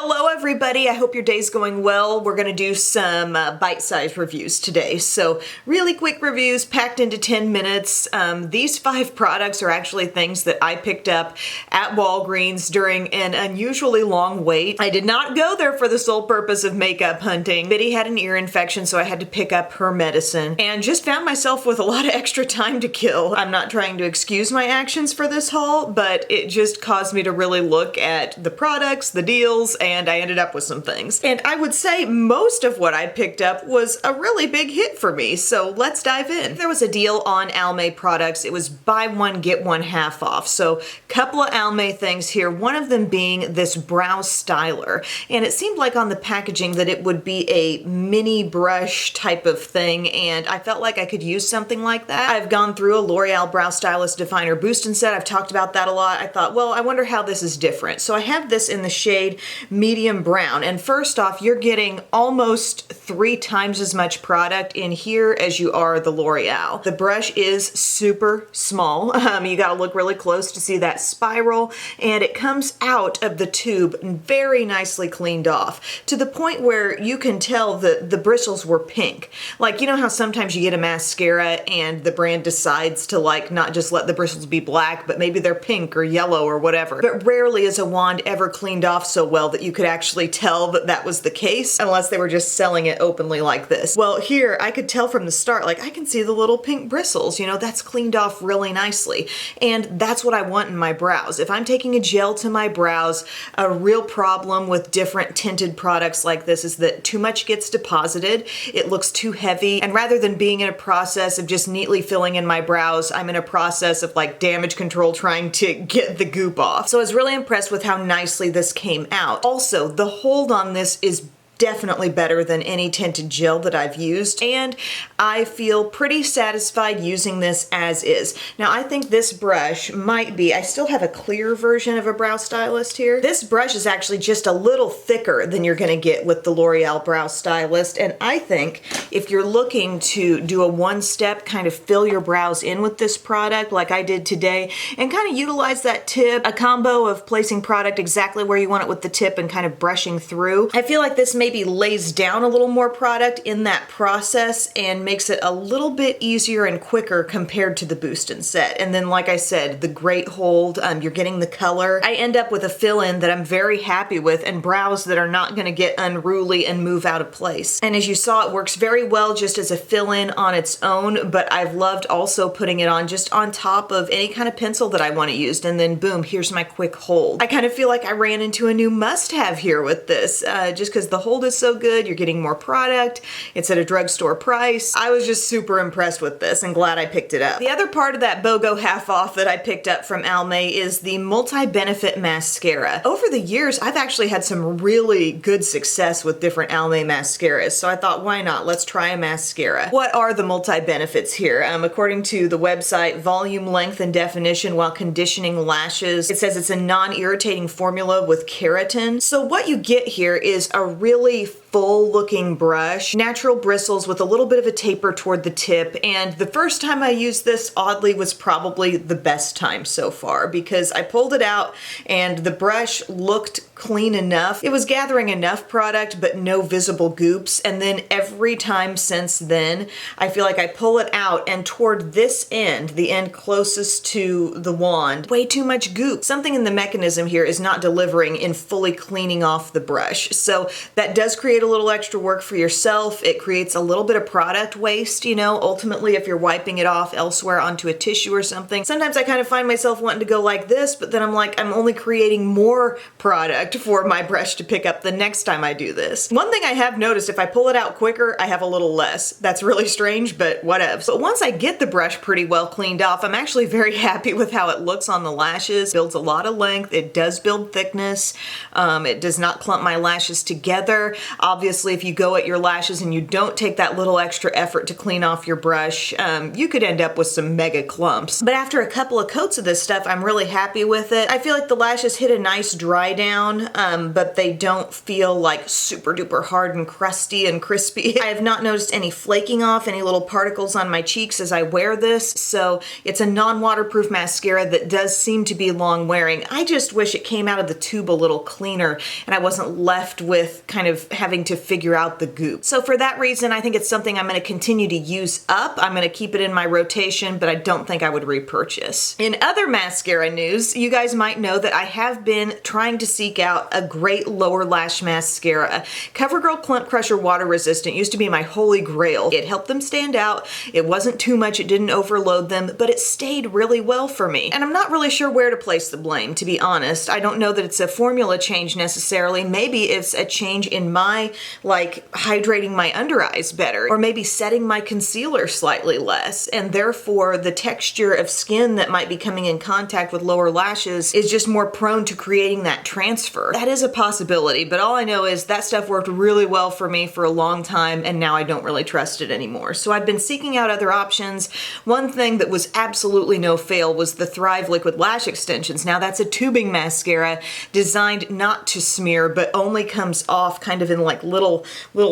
Hello everybody, I hope your day's going well. We're gonna do some bite-sized reviews today. So really quick reviews packed into 10 minutes. These 5 products are actually things that I picked up at Walgreens during an unusually long wait. I did not go there for the sole purpose of makeup hunting. Biddy had an ear infection, so I had to pick up her medicine and just found myself with a lot of extra time to kill. I'm not trying to excuse my actions for this haul, but it just caused me to really look at the products, the deals, and I ended up with some things. And I would say most of what I picked up was a really big hit for me, so let's dive in. There was a deal on Almay products. It was buy one, get one half off. So a couple of Almay things here, one of them being this brow styler. And it seemed like on the packaging that it would be a mini brush type of thing, and I felt like I could use something like that. I've gone through a L'Oreal Brow Stylist Definer Boost and Set. I've talked about that a lot. I thought, well, I wonder how this is different. So I have this in the shade medium brown, and first off, you're getting almost 3 times as much product in here as you are the L'Oreal. The brush is super small. You gotta look really close to see that spiral, and it comes out of the tube very nicely cleaned off to the point where you can tell that the bristles were pink. Like, you know how sometimes you get a mascara and the brand decides to like not just let the bristles be black, but maybe they're pink or yellow or whatever. But rarely is a wand ever cleaned off so well that you could actually tell that that was the case, unless they were just selling it openly like this. Well, here I could tell from the start, like I can see the little pink bristles, you know, that's cleaned off really nicely. And that's what I want in my brows. If I'm taking a gel to my brows, a real problem with different tinted products like this is that too much gets deposited, it looks too heavy, and rather than being in a process of just neatly filling in my brows, I'm in a process of like damage control trying to get the goop off. So I was really impressed with how nicely this came out. Also, the hold on this is definitely better than any tinted gel that I've used, and I feel pretty satisfied using this as is. Now I think this brush might be, I still have a clear version of a brow stylist here. This brush is actually just a little thicker than you're gonna get with the L'Oreal Brow Stylist, and I think if you're looking to do a one-step kind of fill your brows in with this product like I did today and kind of utilize that tip, a combo of placing product exactly where you want it with the tip and kind of brushing through, I feel like this maybe lays down a little more product in that process and makes it a little bit easier and quicker compared to the Boost and Set. And then, like I said, the great hold, you're getting the color. I end up with a fill-in that I'm very happy with and brows that are not gonna get unruly and move out of place. And as you saw, it works very well just as a fill-in on its own, but I've loved also putting it on just on top of any kind of pencil that I want to use, and then boom, here's my quick hold. I kind of feel like I ran into a new must-have here with this, just because the hold is so good, you're getting more product, it's at a drugstore price. I was just super impressed with this and glad I picked it up. The other part of that BOGO half off that I picked up from Almay is the multi-benefit mascara. Over the years, I've actually had some really good success with different Almay mascaras, so I thought, why not? Let's try a mascara. What are the multi-benefits here? According to the website, volume, length, and definition while conditioning lashes. It says it's a non-irritating formula with keratin. So what you get here is a really full looking brush, natural bristles with a little bit of a taper toward the tip, and the first time I used this, oddly, was probably the best time so far because I pulled it out and the brush looked clean enough. It was gathering enough product but no visible goops, and then every time since then I feel like I pull it out and toward this end, the end closest to the wand, way too much goop. Something in the mechanism here is not delivering in fully cleaning off the brush, so that does create a little extra work for yourself. It creates a little bit of product waste, you know, ultimately if you're wiping it off elsewhere onto a tissue or something. Sometimes I kind of find myself wanting to go like this, but then I'm like, I'm only creating more product for my brush to pick up the next time I do this. One thing I have noticed, if I pull it out quicker, I have a little less. That's really strange, but whatever. But once I get the brush pretty well cleaned off, I'm actually very happy with how it looks on the lashes. It builds a lot of length. It does build thickness. It does not clump my lashes together. Obviously, if you go at your lashes and you don't take that little extra effort to clean off your brush, you could end up with some mega clumps. But after a couple of coats of this stuff, I'm really happy with it. I feel like the lashes hit a nice dry down, but they don't feel like super duper hard and crusty and crispy. I have not noticed any flaking off, any little particles on my cheeks as I wear this, so it's a non-waterproof mascara that does seem to be long wearing. I just wish it came out of the tube a little cleaner and I wasn't left with kind of having to figure out the goop. So for that reason, I think it's something I'm going to continue to use up. I'm going to keep it in my rotation, but I don't think I would repurchase. In other mascara news, you guys might know that I have been trying to seek out a great lower lash mascara. CoverGirl Clump Crusher Water Resistant used to be my holy grail. It helped them stand out. It wasn't too much, it didn't overload them, but it stayed really well for me. And I'm not really sure where to place the blame, to be honest. I don't know that it's a formula change necessarily. Maybe it's a change in my, like, hydrating my under eyes better, or maybe setting my concealer slightly less, and therefore the texture of skin that might be coming in contact with lower lashes is just more prone to creating that transfer. That is a possibility, but all I know is that stuff worked really well for me for a long time, and now I don't really trust it anymore. So I've been seeking out other options. One thing that was absolutely no fail was the Thrive Liquid Lash Extensions. Now that's a tubing mascara designed not to smear, but only comes off kind of in like little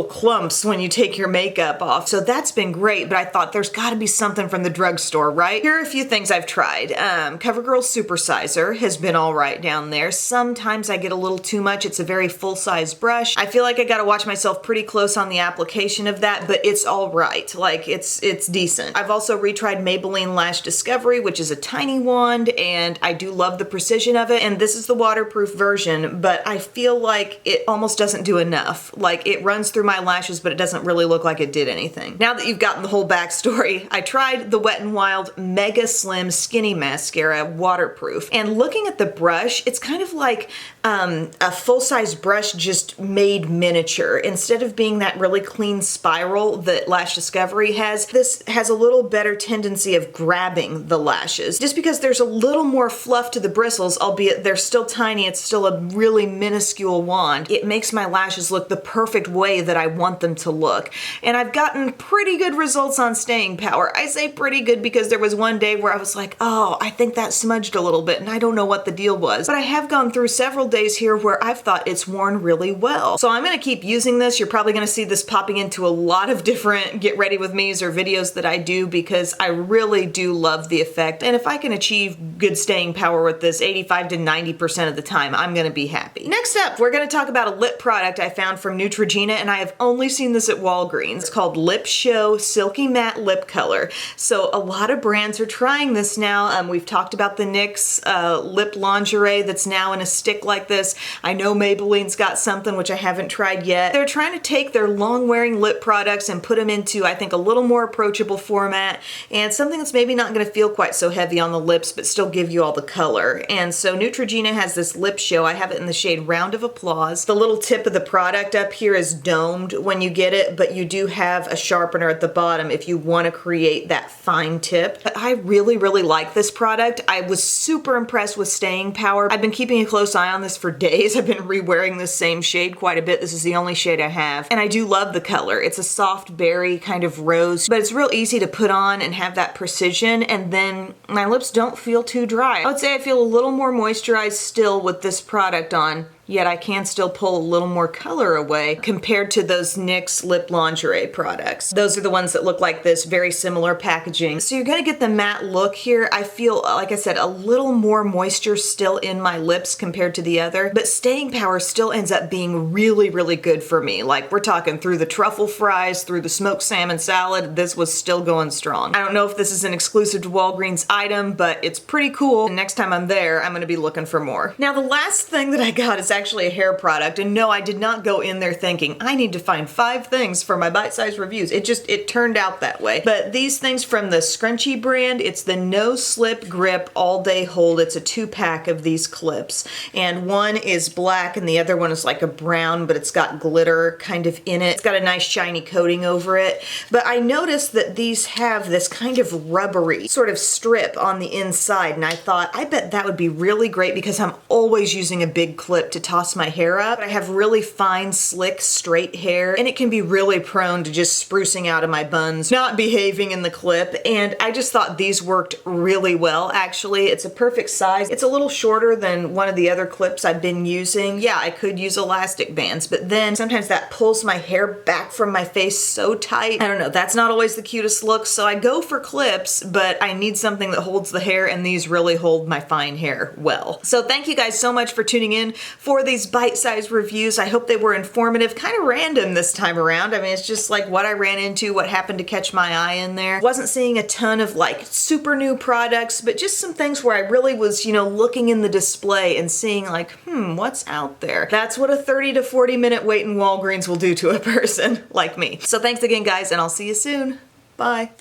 clumps when you take your makeup off. So that's been great, but I thought there's gotta be something from the drugstore, right? Here are a few things I've tried. CoverGirl Supersizer has been all right down there. Sometimes I get a little too much. It's a very full-size brush. I feel like I gotta watch myself pretty close on the application of that, but it's all right. Like, it's decent. I've also retried Maybelline Lash Discovery, which is a tiny wand, and I do love the precision of it, and this is the waterproof version, but I feel like it almost doesn't do enough. Like, it runs through my lashes, but it doesn't really look like it did anything. Now that you've gotten the whole backstory, I tried the Wet n Wild Mega Slim Skinny Mascara waterproof, and looking at the brush, it's kind of like a full-size brush just made miniature. Instead of being that really clean spiral that Lash Discovery has, this has a little better tendency of grabbing the lashes. Just because there's a little more fluff to the bristles, albeit they're still tiny, it's still a really minuscule wand, it makes my lashes look the perfect way that I want them to look. And I've gotten pretty good results on staying power. I say pretty good because there was one day where I was like, oh, I think that smudged a little bit and I don't know what the deal was. But I have gone through several days here where I've thought it's worn really well. So I'm gonna keep using this. You're probably gonna see this popping into a lot of different get ready with me's or videos that I do because I really do love the effect. And if I can achieve good staying power with this 85 to 90% of the time, I'm gonna be happy. Next up, we're gonna talk about a lip product I found from Neutrogena, and I have only seen this at Walgreens. It's called Lip Show Silky Matte Lip Color. So a lot of brands are trying this now. We've talked about the NYX lip lingerie that's now in a stick like this. I know Maybelline's got something which I haven't tried yet. They're trying to take their long-wearing lip products and put them into, I think, a little more approachable format and something that's maybe not gonna feel quite so heavy on the lips but still give you all the color. And so Neutrogena has this Lip Show. I have it in the shade Round of Applause. The little tip of the product up here is domed when you get it, but you do have a sharpener at the bottom if you want to create that fine tip. But I really, really like this product. I was super impressed with staying power. I've been keeping a close eye on this for days. I've been re-wearing this same shade quite a bit. This is the only shade I have, and I do love the color. It's a soft berry kind of rose, but it's real easy to put on and have that precision, and then my lips don't feel too dry. I would say I feel a little more moisturized still with this product on, yet I can still pull a little more color away compared to those NYX lip lingerie products. Those are the ones that look like this, very similar packaging. So you're gonna get the matte look here. I feel, like I said, a little more moisture still in my lips compared to the other, but staying power still ends up being really, really good for me. Like, we're talking through the truffle fries, through the smoked salmon salad, this was still going strong. I don't know if this is an exclusive to Walgreens item, but it's pretty cool. And next time I'm there, I'm gonna be looking for more. Now, the last thing that I got is actually a hair product, and no, I did not go in there thinking I need to find 5 things for my bite-sized reviews. It turned out that way. But these things from the Scrunchie brand, it's the No Slip Grip All Day Hold. It's a 2-pack of these clips, and one is black and the other one is like a brown, but it's got glitter kind of in it. It's got a nice shiny coating over it. But I noticed that these have this kind of rubbery sort of strip on the inside, and I thought, I bet that would be really great because I'm always using a big clip to toss my hair up. I have really fine, slick, straight hair, and it can be really prone to just sprucing out of my buns, not behaving in the clip, and I just thought these worked really well, actually. It's a perfect size. It's a little shorter than one of the other clips I've been using. Yeah, I could use elastic bands, but then sometimes that pulls my hair back from my face so tight. I don't know, that's not always the cutest look, so I go for clips, but I need something that holds the hair, and these really hold my fine hair well. So thank you guys so much for tuning in for these bite-sized reviews. I hope they were informative, kind of random this time around. I mean, it's just like what I ran into, what happened to catch my eye in there. Wasn't seeing a ton of like super new products, but just some things where I really was, you know, looking in the display and seeing like, what's out there? That's what a 30 to 40 minute wait in Walgreens will do to a person like me. So thanks again, guys, and I'll see you soon. Bye.